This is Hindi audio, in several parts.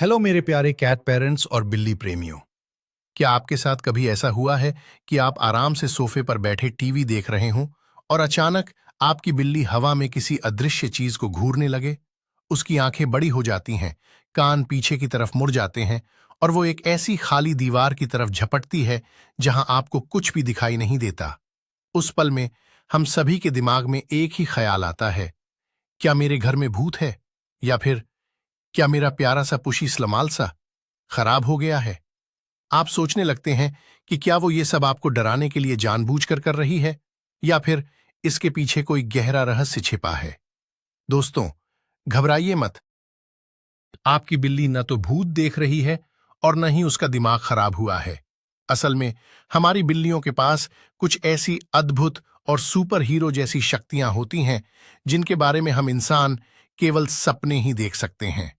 हेलो मेरे प्यारे कैट पेरेंट्स और बिल्ली प्रेमियों। क्या आपके साथ कभी ऐसा हुआ है कि आप आराम से सोफे पर बैठे टीवी देख रहे हों और अचानक आपकी बिल्ली हवा में किसी अदृश्य चीज को घूरने लगे? उसकी आंखें बड़ी हो जाती हैं, कान पीछे की तरफ मुड़ जाते हैं और वो एक ऐसी खाली दीवार की तरफ झपटती है जहां आपको कुछ भी दिखाई नहीं देता। उस पल में हम सभी के दिमाग में एक ही ख्याल आता है, क्या मेरे घर में भूत है? या फिर क्या मेरा प्यारा सा पुशी स्लमाल सा खराब हो गया है? आप सोचने लगते हैं कि क्या वो ये सब आपको डराने के लिए जानबूझकर कर रही है या फिर इसके पीछे कोई गहरा रहस्य छिपा है। दोस्तों, घबराइए मत। आपकी बिल्ली न तो भूत देख रही है और न ही उसका दिमाग खराब हुआ है। असल में हमारी बिल्लियों के पास कुछ ऐसी अद्भुत और सुपर हीरो जैसी शक्तियां होती हैं जिनके बारे में हम इंसान केवल सपने ही देख सकते हैं।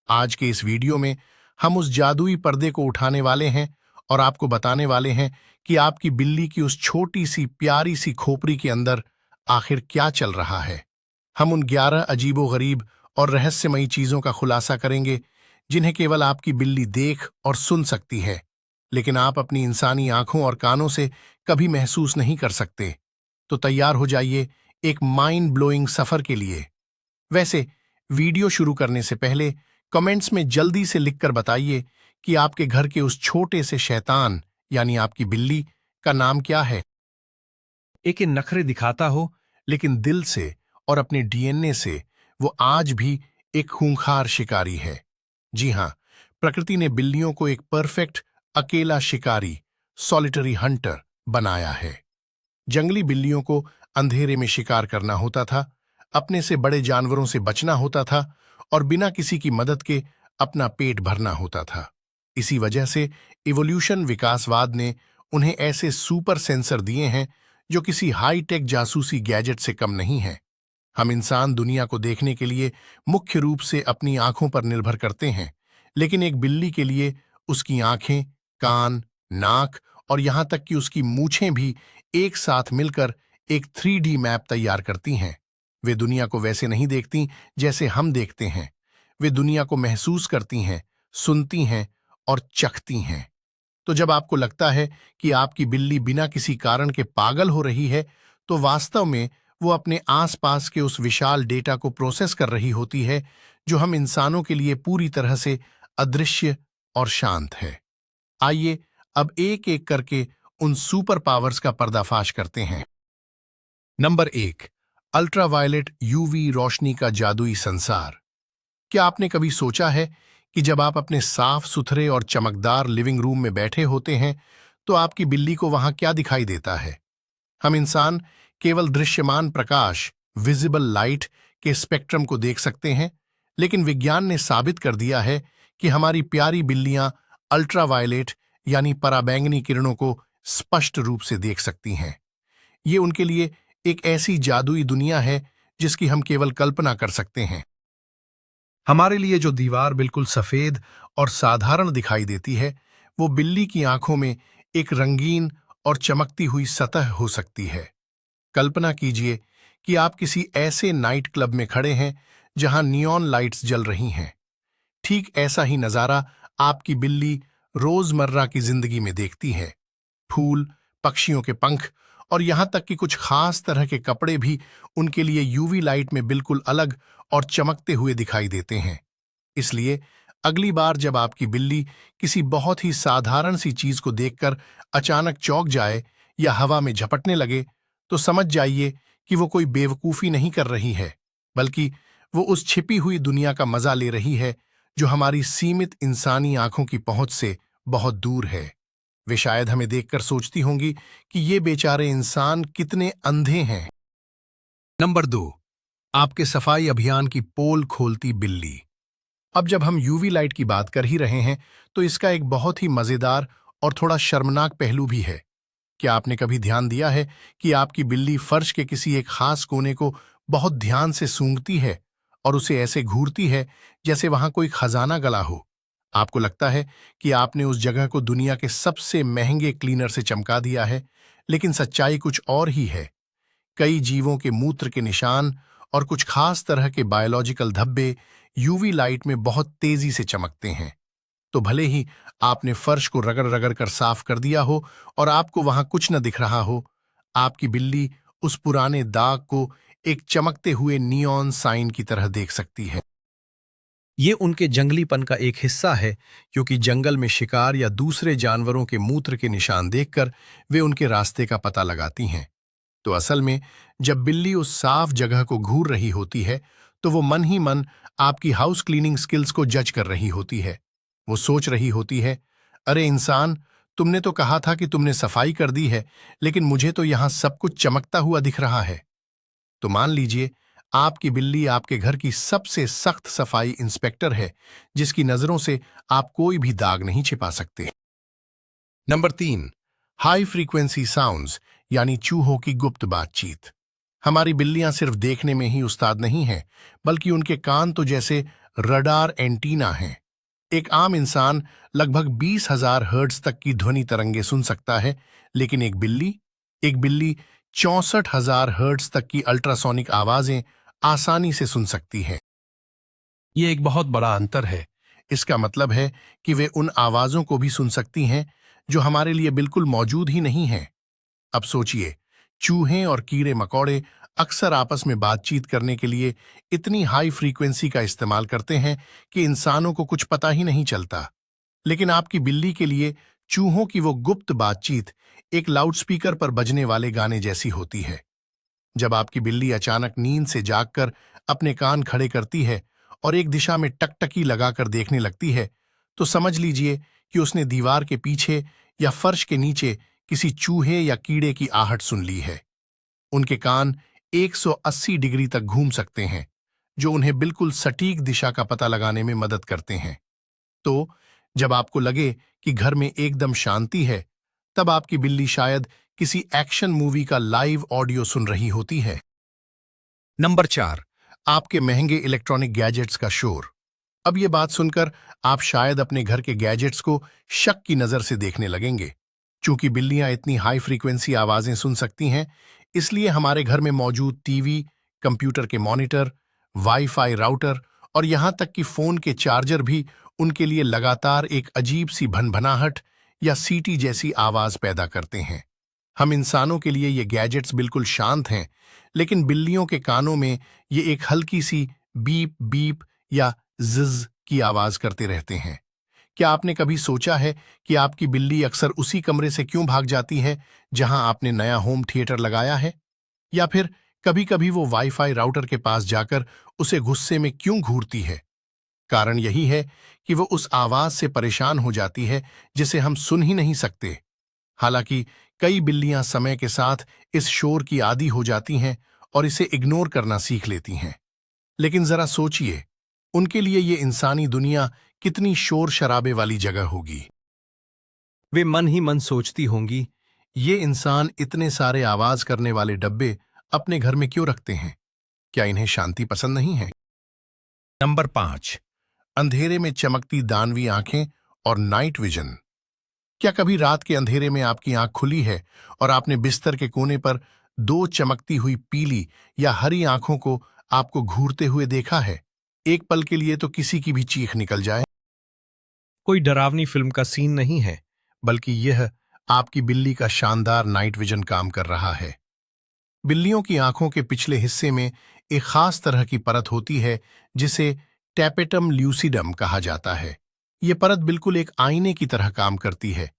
आज के इस वीडियो में हम उस जादुई पर्दे को उठाने वाले हैं और आपको बताने वाले हैं कि आपकी बिल्ली की उस छोटी सी प्यारी सी खोपड़ी के अंदर आखिर क्या चल रहा है। हम उन 11 अजीबोगरीब और रहस्यमयी चीजों का खुलासा करेंगे जिन्हें केवल आपकी बिल्ली देख और सुन सकती है, लेकिन आप अपनी इंसानी आंखों और कानों से कभी महसूस नहीं कर सकते। तो तैयार हो जाइए एक माइंड ब्लोइंग सफर के लिए। वैसे वीडियो शुरू करने से पहले कमेंट्स में जल्दी से लिखकर बताइए कि आपके घर के उस छोटे से शैतान यानी आपकी बिल्ली का नाम क्या है। एक नखरे दिखाता हो लेकिन दिल से और अपने डीएनए से वो आज भी एक खूंखार शिकारी है। जी हां, प्रकृति ने बिल्लियों को एक परफेक्ट अकेला शिकारी, सॉलिटरी हंटर बनाया है। जंगली बिल्लियों को अंधेरे में शिकार करना होता था, अपने से बड़े जानवरों से बचना होता था और बिना किसी की मदद के अपना पेट भरना होता था। इसी वजह से इवोल्यूशन विकासवाद ने उन्हें ऐसे सुपर सेंसर दिए हैं जो किसी हाईटेक जासूसी गैजेट से कम नहीं है। हम इंसान दुनिया को देखने के लिए मुख्य रूप से अपनी आंखों पर निर्भर करते हैं, लेकिन एक बिल्ली के लिए उसकी आंखें, कान, नाक और यहां तक कि उसकी मूछें भी एक साथ मिलकर एक 3D मैप तैयार करती हैं। वे दुनिया को वैसे नहीं देखती जैसे हम देखते हैं। वे दुनिया को महसूस करती हैं, सुनती हैं और चखती हैं। तो जब आपको लगता है कि आपकी बिल्ली बिना किसी कारण के पागल हो रही है, तो वास्तव में वो अपने आसपास के उस विशाल डेटा को प्रोसेस कर रही होती है जो हम इंसानों के लिए पूरी तरह से अदृश्य और शांत है। आइए अब एक एक करके उन सुपर पावर्स का पर्दाफाश करते हैं। नंबर 1, अल्ट्रावायलेट यूवी रोशनी का जादुई संसार। क्या आपने कभी सोचा है कि जब आप अपने साफ सुथरे और चमकदार लिविंग रूम में बैठे होते हैं तो आपकी बिल्ली को वहां क्या दिखाई देता है? हम इंसान केवल दृश्यमान प्रकाश, विजिबल लाइट के स्पेक्ट्रम को देख सकते हैं, लेकिन विज्ञान ने साबित कर दिया है कि हमारी प्यारी बिल्लियां अल्ट्रावायलेट यानी पराबैंगनी किरणों को स्पष्ट रूप से देख सकती हैं। ये उनके लिए एक ऐसी जादुई दुनिया है जिसकी हम केवल कल्पना कर सकते हैं। हमारे लिए जो दीवार बिल्कुल सफेद और साधारण दिखाई देती है, वो बिल्ली की आंखों में एक रंगीन और चमकती हुई सतह हो सकती है। कल्पना कीजिए कि आप किसी ऐसे नाइट क्लब में खड़े हैं जहां नियॉन लाइट्स जल रही हैं। ठीक ऐसा ही नजारा आपकी बिल्ली रोजमर्रा की जिंदगी में देखती है। फूल, पक्षियों के पंख और यहां तक कि कुछ खास तरह के कपड़े भी उनके लिए यूवी लाइट में बिल्कुल अलग और चमकते हुए दिखाई देते हैं। इसलिए अगली बार जब आपकी बिल्ली किसी बहुत ही साधारण सी चीज को देखकर अचानक चौंक जाए या हवा में झपटने लगे, तो समझ जाइए कि वो कोई बेवकूफी नहीं कर रही है, बल्कि वो उस छिपी हुई दुनिया का मजा ले रही है जो हमारी सीमित इंसानी आंखों की पहुंच से बहुत दूर है। वे शायद हमें देखकर सोचती होंगी कि ये बेचारे इंसान कितने अंधे हैं। नंबर 2, आपके सफाई अभियान की पोल खोलती बिल्ली। अब जब हम यूवी लाइट की बात कर ही रहे हैं, तो इसका एक बहुत ही मजेदार और थोड़ा शर्मनाक पहलू भी है। क्या आपने कभी ध्यान दिया है कि आपकी बिल्ली फर्श के किसी एक खास कोने को बहुत ध्यान से सूंघती है और उसे ऐसे घूरती है जैसे वहां कोई खजाना गला हो? आपको लगता है कि आपने उस जगह को दुनिया के सबसे महंगे क्लीनर से चमका दिया है, लेकिन सच्चाई कुछ और ही है। कई जीवों के मूत्र के निशान और कुछ खास तरह के बायोलॉजिकल धब्बे यूवी लाइट में बहुत तेजी से चमकते हैं। तो भले ही आपने फर्श को रगड़ रगड़ कर साफ कर दिया हो और आपको वहां कुछ न दिख रहा हो, आपकी बिल्ली उस पुराने दाग को एक चमकते हुए नियॉन साइन की तरह देख सकती है। ये उनके जंगलीपन का एक हिस्सा है, क्योंकि जंगल में शिकार या दूसरे जानवरों के मूत्र के निशान देखकर वे उनके रास्ते का पता लगाती हैं। तो असल में जब बिल्ली उस साफ जगह को घूर रही होती है, तो वो मन ही मन आपकी हाउस क्लीनिंग स्किल्स को जज कर रही होती है। वो सोच रही होती है, अरे इंसान, तुमने तो कहा था कि तुमने सफाई कर दी है, लेकिन मुझे तो यहां सब कुछ चमकता हुआ दिख रहा है। तो मान लीजिए आपकी बिल्ली आपके घर की सबसे सख्त सफाई इंस्पेक्टर है, जिसकी नजरों से आप कोई भी दाग नहीं छिपा सकते। नंबर 3, हाई फ्रीक्वेंसी साउंड्स, यानी चूहों की गुप्त बातचीत। हमारी बिल्लियां सिर्फ देखने में ही उस्ताद नहीं हैं, बल्कि उनके कान तो जैसे रडार एंटीना हैं। एक आम इंसान लगभग 20,000 हर्ट्ज तक की ध्वनि तरंगे सुन सकता है, लेकिन एक बिल्ली 64,000 हर्ट्ज तक की अल्ट्रासोनिक आवाजें आसानी से सुन सकती है। ये एक बहुत बड़ा अंतर है। इसका मतलब है कि वे उन आवाजों को भी सुन सकती हैं जो हमारे लिए बिल्कुल मौजूद ही नहीं हैं। अब सोचिए, चूहे और कीड़े मकोड़े अक्सर आपस में बातचीत करने के लिए इतनी हाई फ्रीक्वेंसी का इस्तेमाल करते हैं कि इंसानों को कुछ पता ही नहीं चलता। लेकिन आपकी बिल्ली के लिए चूहों की वो गुप्त बातचीत एक लाउडस्पीकर पर बजने वाले गाने जैसी होती है। जब आपकी बिल्ली अचानक नींद से जागकर अपने कान खड़े करती है और एक दिशा में टकटकी लगाकर देखने लगती है, तो समझ लीजिए कि उसने दीवार के पीछे या फर्श के नीचे किसी चूहे या कीड़े की आहट सुन ली है। उनके कान 180 डिग्री तक घूम सकते हैं, जो उन्हें बिल्कुल सटीक दिशा का पता लगाने में मदद करते हैं। तो जब आपको लगे कि घर में एकदम शांति है, तब आपकी बिल्ली शायद किसी एक्शन मूवी का लाइव ऑडियो सुन रही होती है। नंबर 4, आपके महंगे इलेक्ट्रॉनिक गैजेट्स का शोर। अब ये बात सुनकर आप शायद अपने घर के गैजेट्स को शक की नजर से देखने लगेंगे। चूंकि बिल्लियां इतनी हाई फ्रीक्वेंसी आवाजें सुन सकती हैं, इसलिए हमारे घर में मौजूद टीवी, कंप्यूटर के मॉनिटर, वाईफाई राउटर और यहां तक कि फोन के चार्जर भी उनके लिए लगातार एक अजीब सी भनभनाहट या सीटी जैसी आवाज पैदा करते हैं। हम इंसानों के लिए ये गैजेट्स बिल्कुल शांत हैं, लेकिन बिल्लियों के कानों में ये एक हल्की सी बीप बीप या जिज की आवाज करते रहते हैं। क्या आपने कभी सोचा है कि आपकी बिल्ली अक्सर उसी कमरे से क्यों भाग जाती है जहां आपने नया होम थिएटर लगाया है? या फिर कभी-कभी वो वाईफाई राउटर के पास जाकर उसे गुस्से में क्यों घूरती है? कारण यही है कि वो उस आवाज से परेशान हो जाती है जिसे हम सुन ही नहीं सकते। हालांकि कई बिल्लियां समय के साथ इस शोर की आदी हो जाती हैं और इसे इग्नोर करना सीख लेती हैं। लेकिन जरा सोचिए, उनके लिए ये इंसानी दुनिया कितनी शोर शराबे वाली जगह होगी। वे मन ही मन सोचती होंगी, ये इंसान इतने सारे आवाज करने वाले डब्बे अपने घर में क्यों रखते हैं? क्या इन्हें शांति पसंद नहीं है? नंबर 5, अंधेरे में चमकती दानवी आंखें और नाइट विजन। क्या कभी रात के अंधेरे में आपकी आंख खुली है और आपने बिस्तर के कोने पर दो चमकती हुई पीली या हरी आंखों को आपको घूरते हुए देखा है? एक पल के लिए तो किसी की भी चीख निकल जाए। कोई डरावनी फिल्म का सीन नहीं है, बल्कि यह आपकी बिल्ली का शानदार नाइट विजन काम कर रहा है। बिल्लियों की आंखों के पिछले हिस्से में एक खास तरह की परत होती है, जिसे टैपेटम ल्यूसिडम कहा जाता है। ये परत बिल्कुल एक आईने की तरह काम करती है।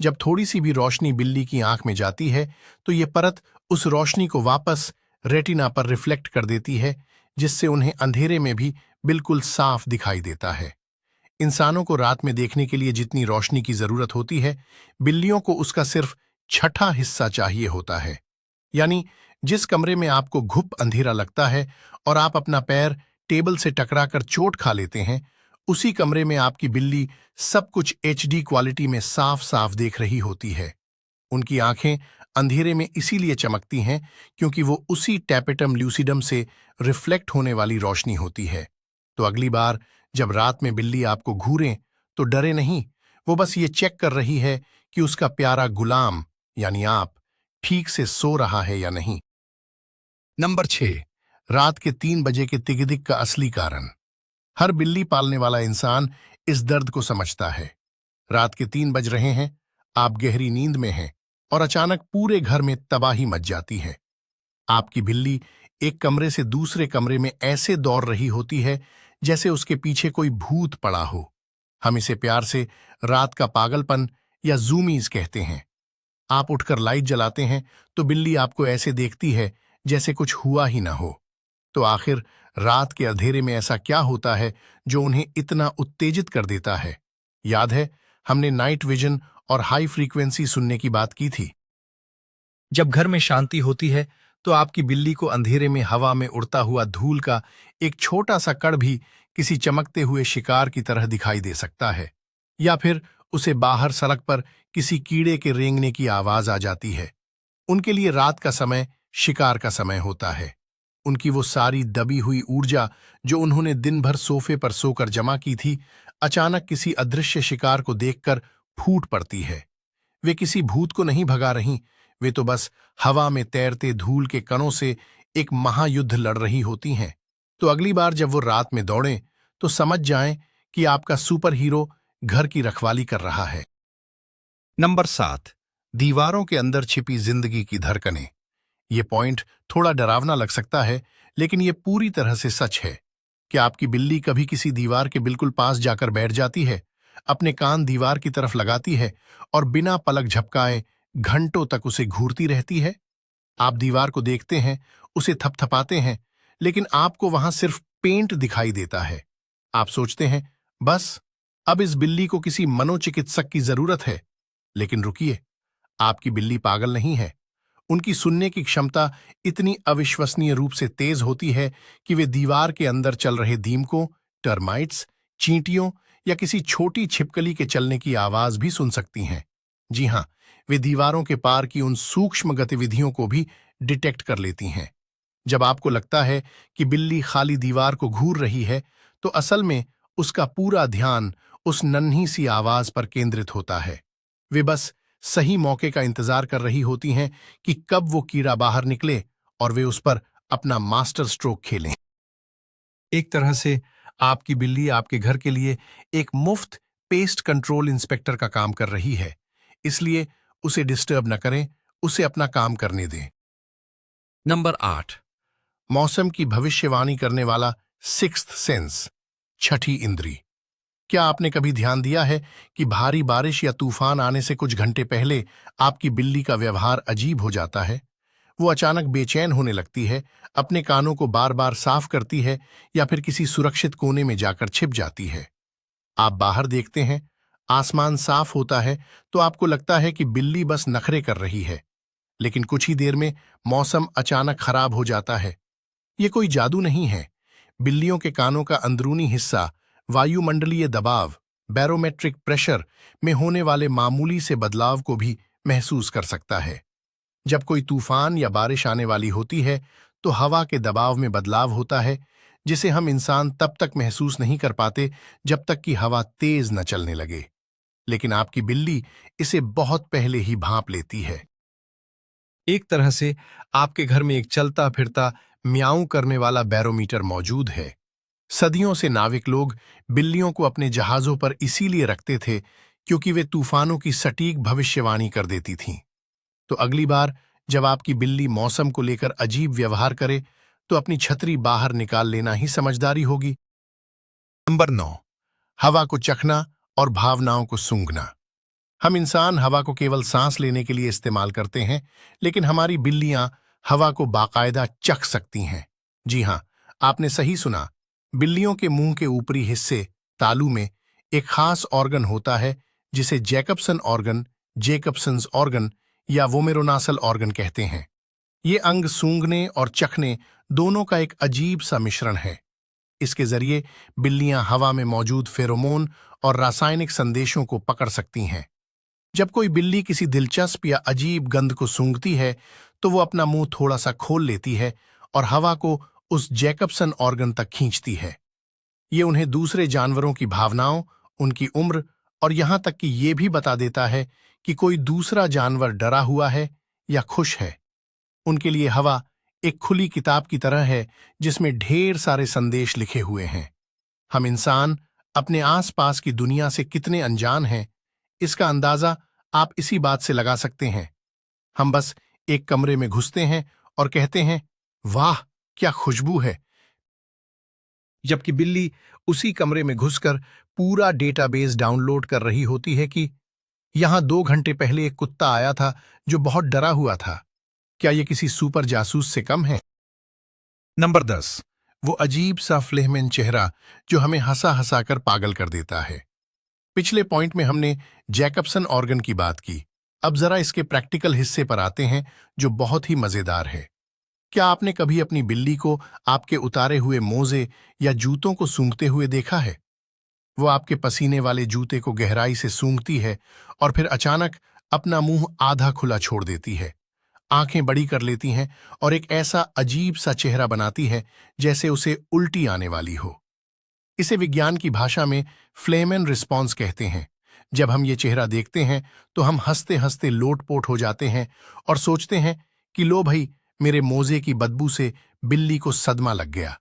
जब थोड़ी सी भी रोशनी बिल्ली की आंख में जाती है, तो ये परत उस रोशनी को वापस रेटिना पर रिफ्लेक्ट कर देती है, जिससे उन्हें अंधेरे में भी बिल्कुल साफ दिखाई देता है। इंसानों को रात में देखने के लिए जितनी रोशनी की जरूरत होती है, बिल्लियों को उसका सिर्फ छठा हिस्सा चाहिए होता है। यानी जिस कमरे में आपको घुप अंधेरा लगता है और आप अपना पैर टेबल से टकराकर चोट खा लेते हैं, उसी कमरे में आपकी बिल्ली सब कुछ एचडी क्वालिटी में साफ साफ देख रही होती है। उनकी आंखें अंधेरे में इसीलिए चमकती हैं क्योंकि वो उसी टैपेटम ल्यूसिडम से रिफ्लेक्ट होने वाली रोशनी होती है। तो अगली बार जब रात में बिल्ली आपको घूरे, तो डरे नहीं, वो बस ये चेक कर रही है कि उसका प्यारा गुलाम यानी आप ठीक से सो रहा है या नहीं। नंबर 6, रात के 3 बजे के तिगदिक का असली कारण। हर बिल्ली पालने वाला इंसान इस दर्द को समझता है। रात के 3 बज रहे हैं, आप गहरी नींद में हैं और अचानक पूरे घर में तबाही मच जाती है। आपकी बिल्ली एक कमरे से दूसरे कमरे में ऐसे दौड़ रही होती है जैसे उसके पीछे कोई भूत पड़ा हो। हम इसे प्यार से रात का पागलपन या जूमीज कहते हैं। आप उठकर लाइट जलाते हैं तो बिल्ली आपको ऐसे देखती है जैसे कुछ हुआ ही ना हो। तो आखिर रात के अंधेरे में ऐसा क्या होता है जो उन्हें इतना उत्तेजित कर देता है? याद है, हमने नाइट विजन और हाई फ्रीक्वेंसी सुनने की बात की थी। जब घर में शांति होती है तो आपकी बिल्ली को अंधेरे में हवा में उड़ता हुआ धूल का एक छोटा सा कण भी किसी चमकते हुए शिकार की तरह दिखाई दे सकता है, या फिर उसे बाहर सड़क पर किसी कीड़े के रेंगने की आवाज आ जाती है। उनके लिए रात का समय शिकार का समय होता है। उनकी वो सारी दबी हुई ऊर्जा जो उन्होंने दिन भर सोफे पर सोकर जमा की थी, अचानक किसी अदृश्य शिकार को देखकर फूट पड़ती है। वे किसी भूत को नहीं भगा रहीं, वे तो बस हवा में तैरते धूल के कणों से एक महायुद्ध लड़ रही होती हैं। तो अगली बार जब वो रात में दौड़ें तो समझ जाएं कि आपका सुपर हीरो घर की रखवाली कर रहा है। नंबर 7। दीवारों के अंदर छिपी जिंदगी की धड़कनें। ये पॉइंट थोड़ा डरावना लग सकता है, लेकिन ये पूरी तरह से सच है। क्या आपकी बिल्ली कभी किसी दीवार के बिल्कुल पास जाकर बैठ जाती है, अपने कान दीवार की तरफ लगाती है और बिना पलक झपकाए घंटों तक उसे घूरती रहती है? आप दीवार को देखते हैं, उसे थपथपाते हैं, लेकिन आपको वहां सिर्फ पेंट दिखाई देता है। आप सोचते हैं, बस अब इस बिल्ली को किसी मनोचिकित्सक की जरूरत है। लेकिन रुकिए, आपकी बिल्ली पागल नहीं है। उनकी सुनने की क्षमता इतनी अविश्वसनीय रूप से तेज होती है कि वे दीवार के अंदर चल रहे दीमकों, टर्माइट्स, चींटियों या किसी छोटी छिपकली के चलने की आवाज भी सुन सकती हैं। जी हां, वे दीवारों के पार की उन सूक्ष्म गतिविधियों को भी डिटेक्ट कर लेती हैं। जब आपको लगता है कि बिल्ली खाली दीवार को घूर रही है, तो असल में उसका पूरा ध्यान उस नन्ही सी आवाज पर केंद्रित होता है। वे बस सही मौके का इंतजार कर रही होती हैं कि कब वो कीड़ा बाहर निकले और वे उस पर अपना मास्टर स्ट्रोक खेलें। एक तरह से आपकी बिल्ली आपके घर के लिए एक मुफ्त पेस्ट कंट्रोल इंस्पेक्टर का काम कर रही है, इसलिए उसे डिस्टर्ब न करें, उसे अपना काम करने दें। नंबर 8। मौसम की भविष्यवाणी करने वाला सिक्स्थ सेंस, छठी इंद्री। क्या आपने कभी ध्यान दिया है कि भारी बारिश या तूफान आने से कुछ घंटे पहले आपकी बिल्ली का व्यवहार अजीब हो जाता है? वो अचानक बेचैन होने लगती है, अपने कानों को बार बार साफ करती है या फिर किसी सुरक्षित कोने में जाकर छिप जाती है। आप बाहर देखते हैं, आसमान साफ होता है, तो आपको लगता है कि बिल्ली बस नखरे कर रही है। लेकिन कुछ ही देर में मौसम अचानक खराब हो जाता है। ये कोई जादू नहीं है। बिल्लियों के कानों का अंदरूनी हिस्सा वायुमंडलीय दबाव, बैरोमेट्रिक प्रेशर में होने वाले मामूली से बदलाव को भी महसूस कर सकता है। जब कोई तूफान या बारिश आने वाली होती है, तो हवा के दबाव में बदलाव होता है, जिसे हम इंसान तब तक महसूस नहीं कर पाते जब तक कि हवा तेज न चलने लगे। लेकिन आपकी बिल्ली इसे बहुत पहले ही भांप लेती है। एक तरह से आपके घर में एक चलता फिरता म्याऊं करने वाला बैरोमीटर मौजूद है। सदियों से नाविक लोग बिल्लियों को अपने जहाजों पर इसीलिए रखते थे क्योंकि वे तूफानों की सटीक भविष्यवाणी कर देती थीं। तो अगली बार जब आपकी बिल्ली मौसम को लेकर अजीब व्यवहार करे, तो अपनी छतरी बाहर निकाल लेना ही समझदारी होगी। नंबर 9। हवा को चखना और भावनाओं को सूंघना। हम इंसान हवा को केवल सांस लेने के लिए इस्तेमाल करते हैं, लेकिन हमारी बिल्लियां हवा को बाकायदा चख सकती हैं। जी हां, आपने सही सुना। बिल्लियों के मुंह के ऊपरी हिस्से तालू में एक खास ऑर्गन होता है जिसे जेकब्सन्स ऑर्गन या वोमेरोनासल ऑर्गन कहते हैं। ये अंग सूंघने और चखने दोनों का एक अजीब सा मिश्रण है। इसके जरिए बिल्लियां हवा में मौजूद फेरोमोन और रासायनिक संदेशों को पकड़ सकती हैं। जब कोई बिल्ली किसी दिलचस्प या अजीब गंध को सूंघती है, तो वो अपना मुंह थोड़ा सा खोल लेती है और हवा को उस जैकबसन ऑर्गन तक खींचती है। ये उन्हें दूसरे जानवरों की भावनाओं, उनकी उम्र और यहां तक कि ये भी बता देता है कि कोई दूसरा जानवर डरा हुआ है या खुश है। उनके लिए हवा एक खुली किताब की तरह है जिसमें ढेर सारे संदेश लिखे हुए हैं। हम इंसान अपने आसपास की दुनिया से कितने अनजान हैं, इसका अंदाजा आप इसी बात से लगा सकते हैं। हम बस एक कमरे में घुसते हैं और कहते हैं, वाह क्या खुशबू है, जबकि बिल्ली उसी कमरे में घुसकर पूरा डेटाबेस डाउनलोड कर रही होती है कि यहां 2 घंटे पहले एक कुत्ता आया था जो बहुत डरा हुआ था। क्या ये किसी सुपर जासूस से कम है? नंबर 10, वो अजीब सा फ्लेहमेन चेहरा जो हमें हंसा हंसा कर पागल कर देता है। पिछले पॉइंट में हमने जैकबसन ऑर्गन की बात की। अब जरा इसके प्रैक्टिकल हिस्से पर आते हैं जो बहुत ही मजेदार है। क्या आपने कभी अपनी बिल्ली को आपके उतारे हुए मोजे या जूतों को सूंघते हुए देखा है? वो आपके पसीने वाले जूते को गहराई से सूंघती है और फिर अचानक अपना मुंह आधा खुला छोड़ देती है, आंखें बड़ी कर लेती हैं और एक ऐसा अजीब सा चेहरा बनाती है जैसे उसे उल्टी आने वाली हो। इसे विज्ञान की भाषा में फ्लेमेन रिस्पॉन्स कहते हैं। जब हम ये चेहरा देखते हैं तो हम हंसते हंसते लोटपोट हो जाते हैं और सोचते हैं कि लो भाई, मेरे मोजे की बदबू से बिल्ली को सदमा लग गया।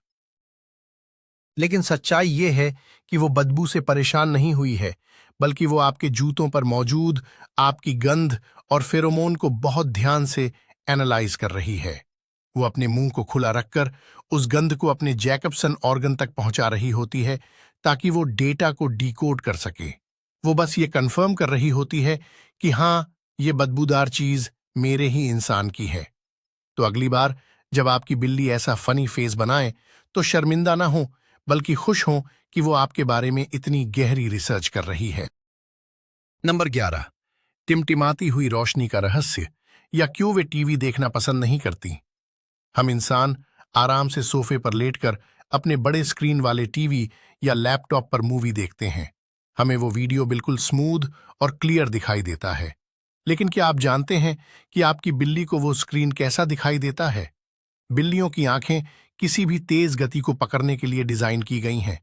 लेकिन सच्चाई ये है कि वो बदबू से परेशान नहीं हुई है, बल्कि वो आपके जूतों पर मौजूद आपकी गंध और फेरोमोन को बहुत ध्यान से एनालाइज कर रही है। वो अपने मुंह को खुला रखकर उस गंध को अपने जैकबसन ऑर्गन तक पहुंचा रही होती है ताकि वो डेटा को डिकोड कर सके। वो बस ये कंफर्म कर रही होती है कि हाँ, ये बदबूदार चीज मेरे ही इंसान की है। तो अगली बार जब आपकी बिल्ली ऐसा फनी फेस बनाए तो शर्मिंदा ना हो, बल्कि खुश हो कि वो आपके बारे में इतनी गहरी रिसर्च कर रही है। नंबर 11, टिमटिमाती हुई रोशनी का रहस्य या क्यों वे टीवी देखना पसंद नहीं करती। हम इंसान आराम से सोफे पर लेटकर अपने बड़े स्क्रीन वाले टीवी या लैपटॉप पर मूवी देखते हैं। हमें वो वीडियो बिल्कुल स्मूथ और क्लियर दिखाई देता है। लेकिन क्या आप जानते हैं कि आपकी बिल्ली को वो स्क्रीन कैसा दिखाई देता है? बिल्लियों की आंखें किसी भी तेज गति को पकड़ने के लिए डिजाइन की गई हैं।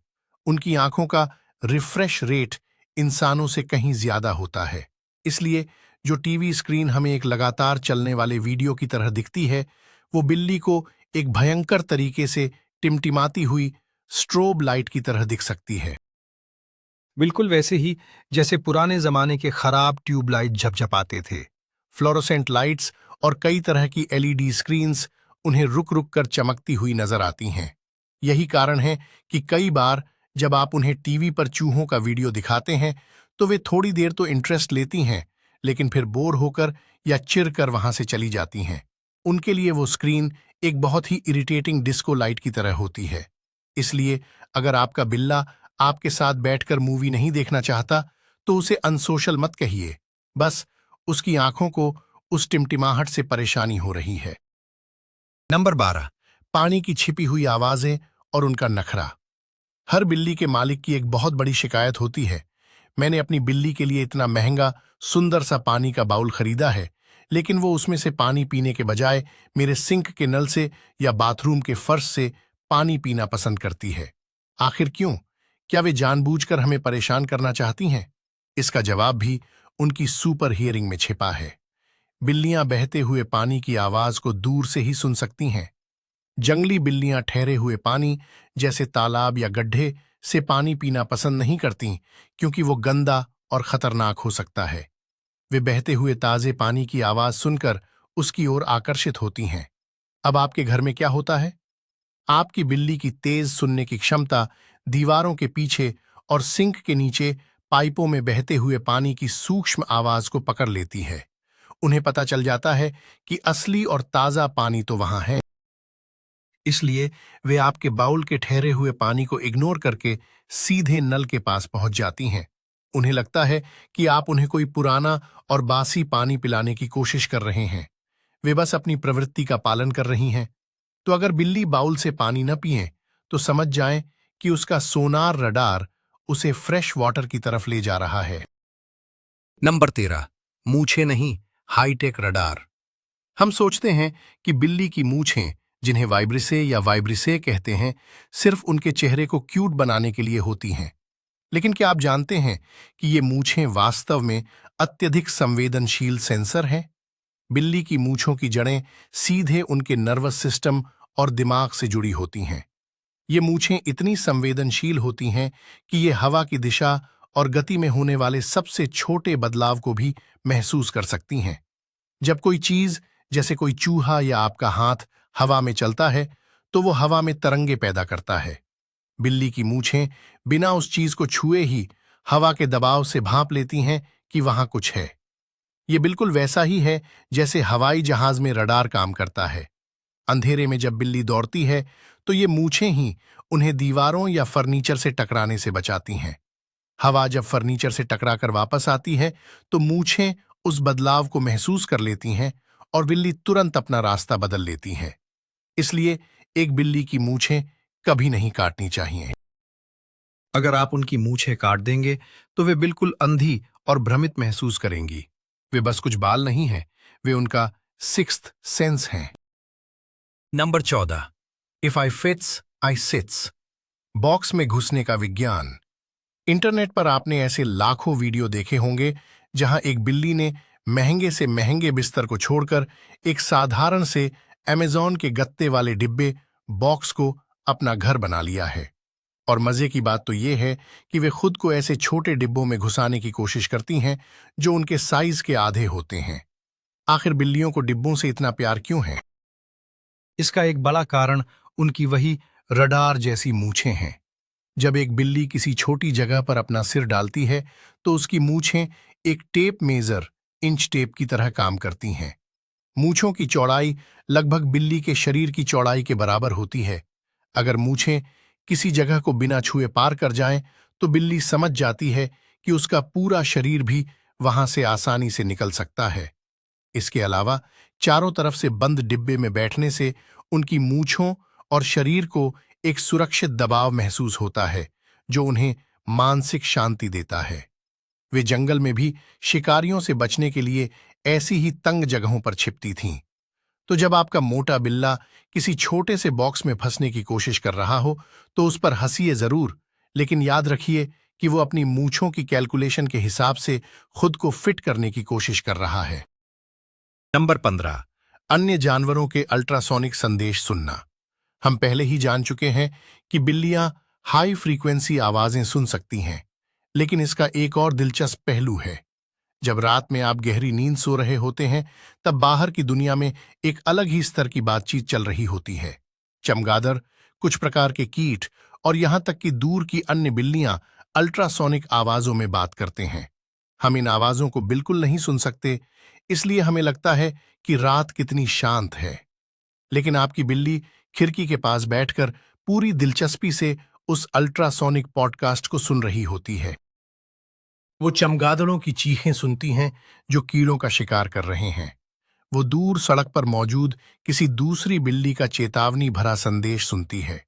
उनकी आंखों का रिफ्रेश रेट इंसानों से कहीं ज्यादा होता है। इसलिए जो टीवी स्क्रीन हमें एक लगातार चलने वाले वीडियो की तरह दिखती है, वो बिल्ली को एक भयंकर तरीके से टिमटिमाती हुई स्ट्रोब लाइट की तरह दिख सकती है। बिल्कुल वैसे ही जैसे पुराने जमाने के खराब ट्यूबलाइट झपझपाते थे। फ्लोरोसेंट लाइट्स और कई तरह की एलईडी स्क्रीन्स उन्हें रुक रुक कर चमकती हुई नजर आती हैं। यही कारण है कि कई बार जब आप उन्हें टीवी पर चूहों का वीडियो दिखाते हैं तो वे थोड़ी देर तो इंटरेस्ट लेती हैं, लेकिन फिर बोर होकर या चिढ़ कर वहां से चली जाती हैं। उनके लिए वो स्क्रीन एक बहुत ही इरिटेटिंग डिस्को लाइट की तरह होती है। इसलिए अगर आपका बिल्ला आपके साथ बैठकर मूवी नहीं देखना चाहता तो उसे अनसोशल मत कहिए। बस उसकी आंखों को उस टिमटिमाहट से परेशानी हो रही है। नंबर 12, पानी की छिपी हुई आवाजें और उनका नखरा। हर बिल्ली के मालिक की एक बहुत बड़ी शिकायत होती है, मैंने अपनी बिल्ली के लिए इतना महंगा सुंदर सा पानी का बाउल खरीदा है, लेकिन वो उसमें से पानी पीने के बजाय मेरे सिंक के नल से या बाथरूम के फर्श से पानी पीना पसंद करती है। आखिर क्यों? क्या वे जानबूझकर हमें परेशान करना चाहती हैं? इसका जवाब भी उनकी सुपर हियरिंग में छिपा है। बिल्लियां बहते हुए पानी की आवाज को दूर से ही सुन सकती हैं। जंगली बिल्लियां ठहरे हुए पानी जैसे तालाब या गड्ढे से पानी पीना पसंद नहीं करती, क्योंकि वो गंदा और खतरनाक हो सकता है। वे बहते हुए ताजे पानी की आवाज सुनकर उसकी ओर आकर्षित होती हैं। अब आपके घर में क्या होता है? आपकी बिल्ली की तेज सुनने की क्षमता दीवारों के पीछे और सिंक के नीचे पाइपों में बहते हुए पानी की सूक्ष्म आवाज को पकड़ लेती है। उन्हें पता चल जाता है कि असली और ताजा पानी तो वहां है। इसलिए वे आपके बाउल के ठहरे हुए पानी को इग्नोर करके सीधे नल के पास पहुंच जाती हैं। उन्हें लगता है कि आप उन्हें कोई पुराना और बासी पानी पिलाने की कोशिश कर रहे हैं। वे बस अपनी प्रवृत्ति का पालन कर रही हैं। तो अगर बिल्ली बाउल से पानी न पिए तो समझ जाएं कि उसका सोनार रडार उसे फ्रेश वाटर की तरफ ले जा रहा है। नंबर 13, मूछें नहीं, हाईटेक रडार। हम सोचते हैं कि बिल्ली की मूछें, जिन्हें वाइब्रिसे या वाइब्रिसे कहते हैं, सिर्फ उनके चेहरे को क्यूट बनाने के लिए होती हैं। लेकिन क्या आप जानते हैं कि ये मूछें वास्तव में अत्यधिक संवेदनशील सेंसर हैं? बिल्ली की मूछों की जड़ें सीधे उनके नर्वस सिस्टम और दिमाग से जुड़ी होती हैं। ये मूछें इतनी संवेदनशील होती हैं कि ये हवा की दिशा और गति में होने वाले सबसे छोटे बदलाव को भी महसूस कर सकती हैं। जब कोई चीज, जैसे कोई चूहा या आपका हाथ, हवा में चलता है तो वो हवा में तरंगे पैदा करता है। बिल्ली की मूछें बिना उस चीज को छुए ही हवा के दबाव से भांप लेती हैं कि वहां कुछ है। ये बिल्कुल वैसा ही है जैसे हवाई जहाज में रडार काम करता है। अंधेरे में जब बिल्ली दौड़ती है तो ये मूछें ही उन्हें दीवारों या फर्नीचर से टकराने से बचाती हैं। हवा जब फर्नीचर से टकराकर वापस आती है तो मूछें उस बदलाव को महसूस कर लेती हैं और बिल्ली तुरंत अपना रास्ता बदल लेती है। इसलिए एक बिल्ली की मूछें कभी नहीं काटनी चाहिए। अगर आप उनकी मूछें काट देंगे तो वे बिल्कुल अंधी और भ्रमित महसूस करेंगी। वे बस कुछ बाल नहीं हैं, वे उनका सिक्स्थ सेंस हैं। Number 14, if I fits I sits. Box में घुसने का विज्ञान। इंटरनेट पर आपने ऐसे लाखों वीडियो देखे होंगे जहां एक बिल्ली ने महंगे से महंगे बिस्तर को छोड़कर एक साधारण से अमेज़न के गत्ते वाले डिब्बे बॉक्स को अपना घर बना लिया है। और मजे की बात तो यह है कि वे खुद को ऐसे छोटे डिब्बों में घुसाने की कोशिश करती हैं जो उनके साइज के आधे होते हैं। आखिर बिल्लियों को डिब्बों से इतना प्यार क्यों है? इसका एक बड़ा कारण उनकी वही रडार जैसी मूछें हैं। जब एक बिल्ली किसी छोटी जगह पर अपना सिर डालती है तो उसकी मूछें एक टेप मेजर, इंच टेप की तरह काम करती हैं। मूछों की चौड़ाई लगभग बिल्ली के शरीर की चौड़ाई के बराबर होती है। अगर मूछें किसी जगह को बिना छुए पार कर जाएं तो बिल्ली समझ जाती है कि उसका पूरा शरीर भी वहां से आसानी से निकल सकता है। इसके अलावा चारों तरफ से बंद डिब्बे में बैठने से उनकी मूछों और शरीर को एक सुरक्षित दबाव महसूस होता है जो उन्हें मानसिक शांति देता है। वे जंगल में भी शिकारियों से बचने के लिए ऐसी ही तंग जगहों पर छिपती थीं। तो जब आपका मोटा बिल्ला किसी छोटे से बॉक्स में फंसने की कोशिश कर रहा हो तो उस पर हंसिए जरूर, लेकिन याद रखिए कि वो अपनी मूछों की कैलकुलेशन के हिसाब से खुद को फिट करने की कोशिश कर रहा है। नंबर 15, अन्य जानवरों के अल्ट्रासोनिक संदेश सुनना। हम पहले ही जान चुके हैं कि बिल्लियां हाई फ्रीक्वेंसी आवाजें सुन सकती हैं, लेकिन इसका एक और दिलचस्प पहलू है। जब रात में आप गहरी नींद सो रहे होते हैं तब बाहर की दुनिया में एक अलग ही स्तर की बातचीत चल रही होती है। चमगादड़, कुछ प्रकार के कीट और यहां तक कि दूर की अन्य बिल्लियां अल्ट्रासोनिक आवाजों में बात करते हैं। हम इन आवाजों को बिल्कुल नहीं सुन सकते, इसलिए हमें लगता है कि रात कितनी शांत है। लेकिन आपकी बिल्ली खिड़की के पास बैठकर पूरी दिलचस्पी से उस अल्ट्रासोनिक पॉडकास्ट को सुन रही होती है। वो चमगादड़ों की चीखें सुनती हैं जो कीड़ों का शिकार कर रहे हैं। वो दूर सड़क पर मौजूद किसी दूसरी बिल्ली का चेतावनी भरा संदेश सुनती है।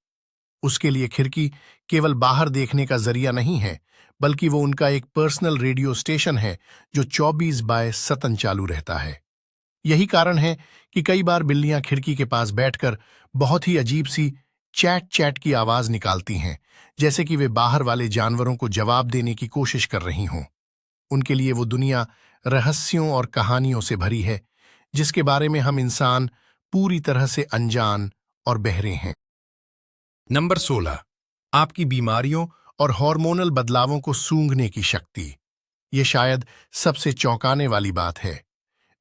उसके लिए खिड़की केवल बाहर देखने का जरिया नहीं है, बल्कि वो उनका एक पर्सनल रेडियो स्टेशन है जो 24/7 चालू रहता है। यही कारण है कि कई बार बिल्लियां खिड़की के पास बैठकर बहुत ही अजीब सी चैट चैट की आवाज निकालती हैं, जैसे कि वे बाहर वाले जानवरों को जवाब देने की कोशिश कर रही हों। उनके लिए वो दुनिया रहस्यों और कहानियों से भरी है जिसके बारे में हम इंसान पूरी तरह से अनजान और बहरे हैं। नंबर 16, आपकी बीमारियों और हार्मोनल बदलावों को सूंघने की शक्ति। ये शायद सबसे चौंकाने वाली बात है।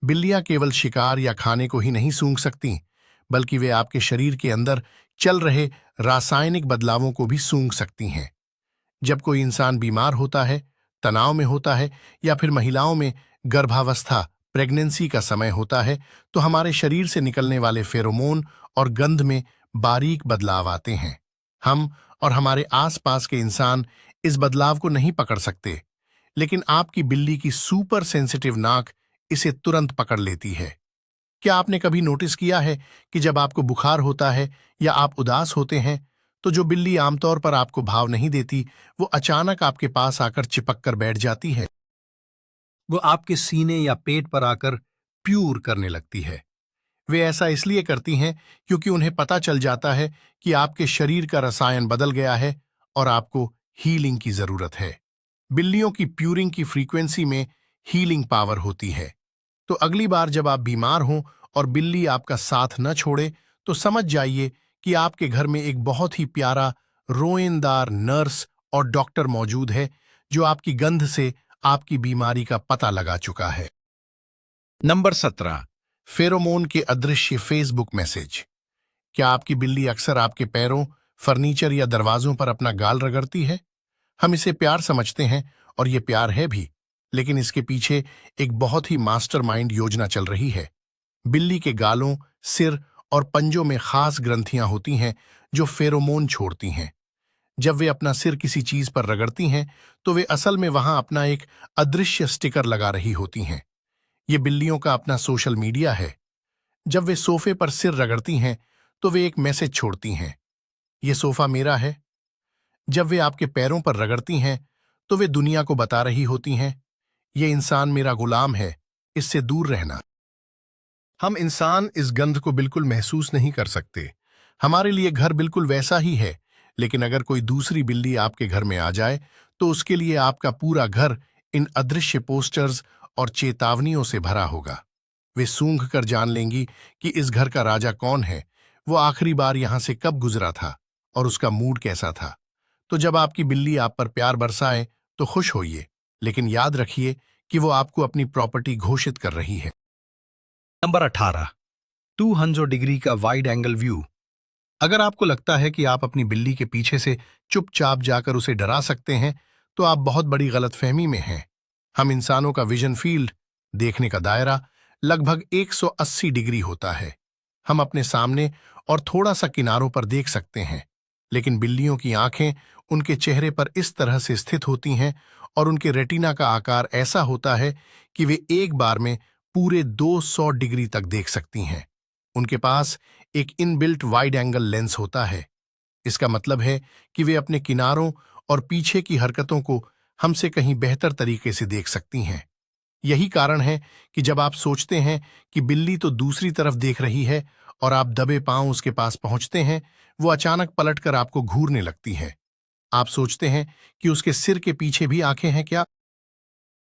बिल्लियां केवल शिकार या खाने को ही नहीं सूंघ सकती, बल्कि वे आपके शरीर के अंदर चल रहे रासायनिक बदलावों को भी सूंघ सकती हैं। जब कोई इंसान बीमार होता है, तनाव में होता है या फिर महिलाओं में गर्भावस्था, प्रेगनेंसी का समय होता है तो हमारे शरीर से निकलने वाले फेरोमोन और गंध में बारीक बदलाव आते हैं। हम और हमारे आसपास के इंसान इस बदलाव को नहीं पकड़ सकते, लेकिन आपकी बिल्ली की सुपर सेंसिटिव नाक इसे तुरंत पकड़ लेती है। क्या आपने कभी नोटिस किया है कि जब आपको बुखार होता है या आप उदास होते हैं तो जो बिल्ली आमतौर पर आपको भाव नहीं देती वो अचानक आपके पास आकर चिपक कर बैठ जाती है? वो आपके सीने या पेट पर आकर प्यूर करने लगती है। वे ऐसा इसलिए करती हैं क्योंकि उन्हें पता चल जाता है कि आपके शरीर का रसायन बदल गया है और आपको हीलिंग की जरूरत है। बिल्लियों की प्यूरिंग की फ्रीक्वेंसी में हीलिंग पावर होती है। तो अगली बार जब आप बीमार हों और बिल्ली आपका साथ न छोड़े तो समझ जाइए कि आपके घर में एक बहुत ही प्यारा रोएंदार नर्स और डॉक्टर मौजूद है जो आपकी गंध से आपकी बीमारी का पता लगा चुका है। नंबर 17। फेरोमोन के अदृश्य फेसबुक मैसेज। क्या आपकी बिल्ली अक्सर आपके पैरों, फर्नीचर या दरवाजों पर अपना गाल रगड़ती है? हम इसे प्यार समझते हैं और ये प्यार है भी, लेकिन इसके पीछे एक बहुत ही मास्टरमाइंड योजना चल रही है। बिल्ली के गालों, सिर और पंजों में खास ग्रंथियां होती हैं जो फेरोमोन छोड़ती हैं। जब वे अपना सिर किसी चीज पर रगड़ती हैं, तो वे असल में वहां अपना एक अदृश्य स्टिकर लगा रही होती हैं। ये बिल्लियों का अपना सोशल मीडिया है। जब वे सोफे पर सिर रगड़ती हैं, तो वे एक मैसेज छोड़ती हैं, ये सोफा मेरा है। जब वे आपके पैरों पर रगड़ती हैं, तो वे दुनिया को बता रही होती हैं, ये इंसान मेरा गुलाम है, इससे दूर रहना। हम इंसान इस गंध को बिल्कुल महसूस नहीं कर सकते। हमारे लिए घर बिल्कुल वैसा ही है, लेकिन अगर कोई दूसरी बिल्ली आपके घर में आ जाए, तो उसके लिए आपका पूरा घर इन अदृश्य पोस्टर्स और चेतावनियों से भरा होगा। वे सूंघ कर जान लेंगी कि इस घर का राजा कौन है, वो आखिरी बार यहां से कब गुजरा था और उसका मूड कैसा था। तो जब आपकी बिल्ली आप पर प्यार बरसाए, तो खुश होइए, लेकिन याद रखिए कि वो आपको अपनी प्रॉपर्टी घोषित कर रही है। नंबर 18। 200 डिग्री का वाइड एंगल व्यू। अगर आपको लगता है कि आप अपनी बिल्ली के पीछे से चुपचाप जाकर उसे डरा सकते हैं, तो आप बहुत बड़ी गलतफहमी में हैं। हम इंसानों का विजन फील्ड, देखने का दायरा, लगभग 180 डिग्री होता है। हम अपने सामने और थोड़ा सा किनारों पर देख सकते हैं, लेकिन बिल्लियों की आंखें उनके चेहरे पर इस तरह से स्थित होती हैं और उनके रेटिना का आकार ऐसा होता है कि वे एक बार में पूरे 200 डिग्री तक देख सकती हैं। उनके पास एक इनबिल्ट वाइड एंगल लेंस होता है। इसका मतलब है कि वे अपने किनारों और पीछे की हरकतों को हमसे कहीं बेहतर तरीके से देख सकती हैं। यही कारण है कि जब आप सोचते हैं कि बिल्ली तो दूसरी तरफ देख रही है और आप दबे पांव उसके पास पहुंचते हैं, वो अचानक पलटकर आपको घूरने लगती है। आप सोचते हैं कि उसके सिर के पीछे भी आंखें हैं क्या?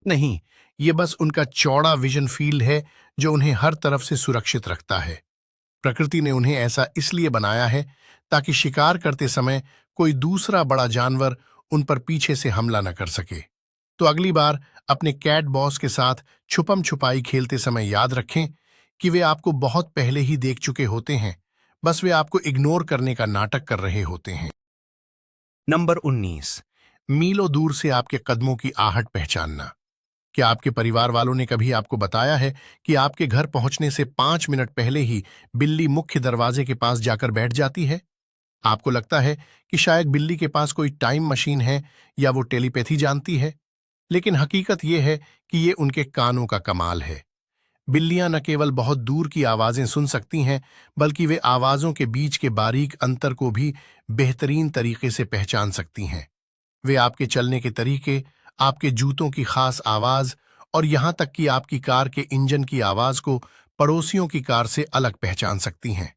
नहीं, ये बस उनका चौड़ा विजन फील्ड है जो उन्हें हर तरफ से सुरक्षित रखता है। प्रकृति ने उन्हें ऐसा इसलिए बनाया है ताकि शिकार करते समय कोई दूसरा बड़ा जानवर उन पर पीछे से हमला न कर सके। तो अगली बार अपने कैट बॉस के साथ छुपम छुपाई खेलते समय याद रखें कि वे आपको बहुत पहले ही देख चुके होते हैं, बस वे आपको इग्नोर करने का नाटक कर रहे होते हैं। नंबर 19। मीलों दूर से आपके कदमों की आहट पहचानना। क्या आपके परिवार वालों ने कभी आपको बताया है कि आपके घर पहुंचने से 5 मिनट पहले ही बिल्ली मुख्य दरवाजे के पास जाकर बैठ जाती है? आपको लगता है कि शायद बिल्ली के पास कोई टाइम मशीन है या वो टेलीपैथी जानती है, लेकिन हकीकत यह है कि ये उनके कानों का कमाल है। बिल्लियां न केवल बहुत दूर की आवाजें सुन सकती हैं, बल्कि वे आवाजों के बीच के बारीक अंतर को भी बेहतरीन तरीके से पहचान सकती हैं। वे आपके चलने के तरीके, आपके जूतों की खास आवाज और यहां तक कि आपकी कार के इंजन की आवाज को पड़ोसियों की कार से अलग पहचान सकती हैं।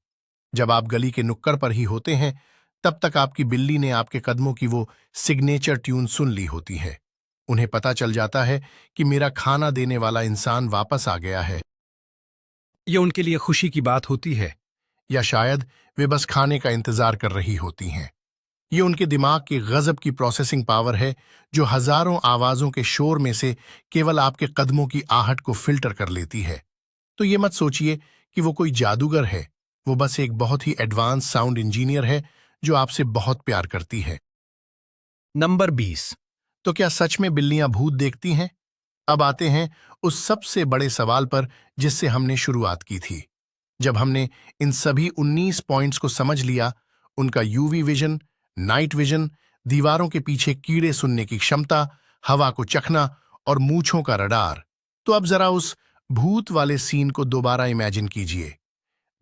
जब आप गली के नुक्कड़ पर ही होते हैं, तब तक आपकी बिल्ली ने आपके कदमों की वो सिग्नेचर ट्यून सुन ली होती है। उन्हें पता चल जाता है कि मेरा खाना देने वाला इंसान वापस आ गया है। ये उनके लिए खुशी की बात होती है, या शायद वे बस खाने का इंतजार कर रही होती हैं। ये उनके दिमाग की गजब की प्रोसेसिंग पावर है जो हजारों आवाजों के शोर में से केवल आपके कदमों की आहट को फिल्टर कर लेती है। तो ये मत सोचिए कि वो कोई जादूगर है, वो बस एक बहुत ही एडवांस साउंड इंजीनियर है जो आपसे बहुत प्यार करती है। नंबर 20। तो क्या सच में बिल्लियां भूत देखती हैं? अब आते हैं उस सबसे बड़े सवाल पर जिससे हमने शुरुआत की थी। जब हमने इन सभी 19 पॉइंट्स को समझ लिया, उनका यूवी विजन, नाइट विजन, दीवारों के पीछे कीड़े सुनने की क्षमता, हवा को चखना और मूंछों का रडार, तो अब जरा उस भूत वाले सीन को दोबारा इमेजिन कीजिए।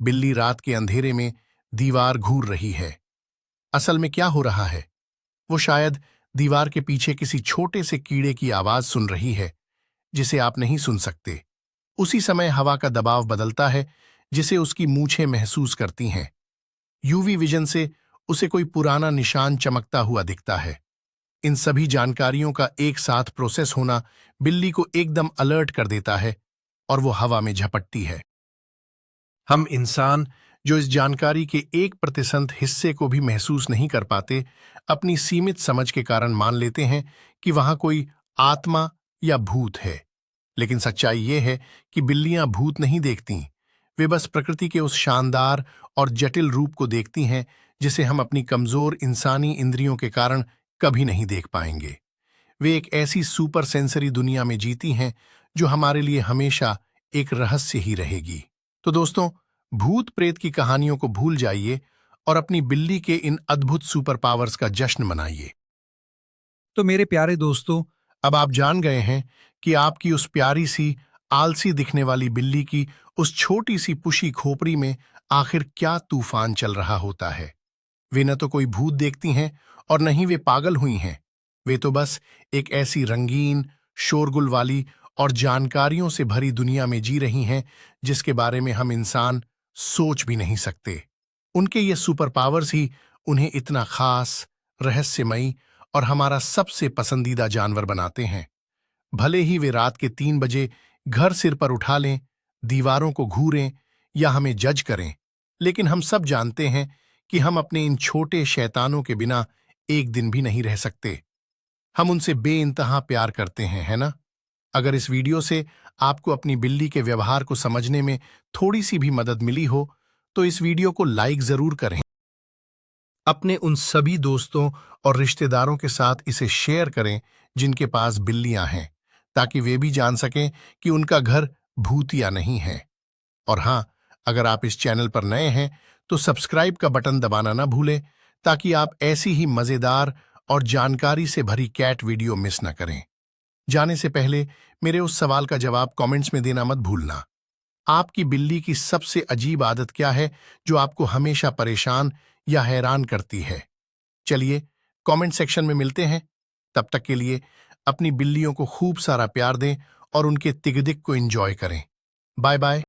बिल्ली रात के अंधेरे में दीवार घूर रही है। असल में क्या हो रहा है? वो शायद दीवार के पीछे किसी छोटे से कीड़े की आवाज सुन रही है जिसे आप नहीं सुन सकते। उसी समय हवा का दबाव बदलता है जिसे उसकी मूंछें महसूस करती हैं। यूवी विजन से उसे कोई पुराना निशान चमकता हुआ दिखता है। इन सभी जानकारियों का एक साथ प्रोसेस होना बिल्ली को एकदम अलर्ट कर देता है और वो हवा में झपटती है। हम इंसान जो इस जानकारी के 1% हिस्से को भी महसूस नहीं कर पाते, अपनी सीमित समझ के कारण मान लेते हैं कि वहां कोई आत्मा या भूत है। लेकिन सच्चाई ये है कि बिल्लियां भूत नहीं देखती, वे बस प्रकृति के उस शानदार और जटिल रूप को देखती हैं जिसे हम अपनी कमजोर इंसानी इंद्रियों के कारण कभी नहीं देख पाएंगे। वे एक ऐसी सुपर सेंसरी दुनिया में जीती हैं जो हमारे लिए हमेशा एक रहस्य ही रहेगी। तो दोस्तों, भूत प्रेत की कहानियों को भूल जाइए और अपनी बिल्ली के इन अद्भुत सुपर पावर्स का जश्न मनाइए। तो मेरे प्यारे दोस्तों, अब आप जान गए हैं कि आपकी उस प्यारी सी आलसी दिखने वाली बिल्ली की उस छोटी सी पुशी खोपड़ी में आखिर क्या तूफान चल रहा होता है। वे न तो कोई भूत देखती हैं और न ही वे पागल हुई हैं। वे तो बस एक ऐसी रंगीन, शोरगुल वाली और जानकारियों से भरी दुनिया में जी रही हैं जिसके बारे में हम इंसान सोच भी नहीं सकते। उनके ये सुपर पावर्स ही उन्हें इतना खास, रहस्यमयी और हमारा सबसे पसंदीदा जानवर बनाते हैं। भले ही वे रात के 3 बजे घर सिर पर उठा लें, दीवारों को घूरें या हमें जज करें, लेकिन हम सब जानते हैं कि हम अपने इन छोटे शैतानों के बिना एक दिन भी नहीं रह सकते। हम उनसे बेइंतहा प्यार करते हैं, है ना? अगर इस वीडियो से आपको अपनी बिल्ली के व्यवहार को समझने में थोड़ी सी भी मदद मिली हो, तो इस वीडियो को लाइक जरूर करें। अपने उन सभी दोस्तों और रिश्तेदारों के साथ इसे शेयर करें जिनके पास बिल्लियां हैं, ताकि वे भी जान सकें कि उनका घर भूतिया नहीं है। और हाँ, अगर आप इस चैनल पर नए हैं तो सब्सक्राइब का बटन दबाना ना भूलें, ताकि आप ऐसी ही मजेदार और जानकारी से भरी कैट वीडियो मिस न करें। जाने से पहले मेरे उस सवाल का जवाब कमेंट्स में देना मत भूलना। आपकी बिल्ली की सबसे अजीब आदत क्या है जो आपको हमेशा परेशान या हैरान करती है? चलिए कमेंट सेक्शन में मिलते हैं। तब तक के लिए अपनी बिल्लियों को खूब सारा प्यार दें और उनके तिगदिक को एंजॉय करें। Bye bye.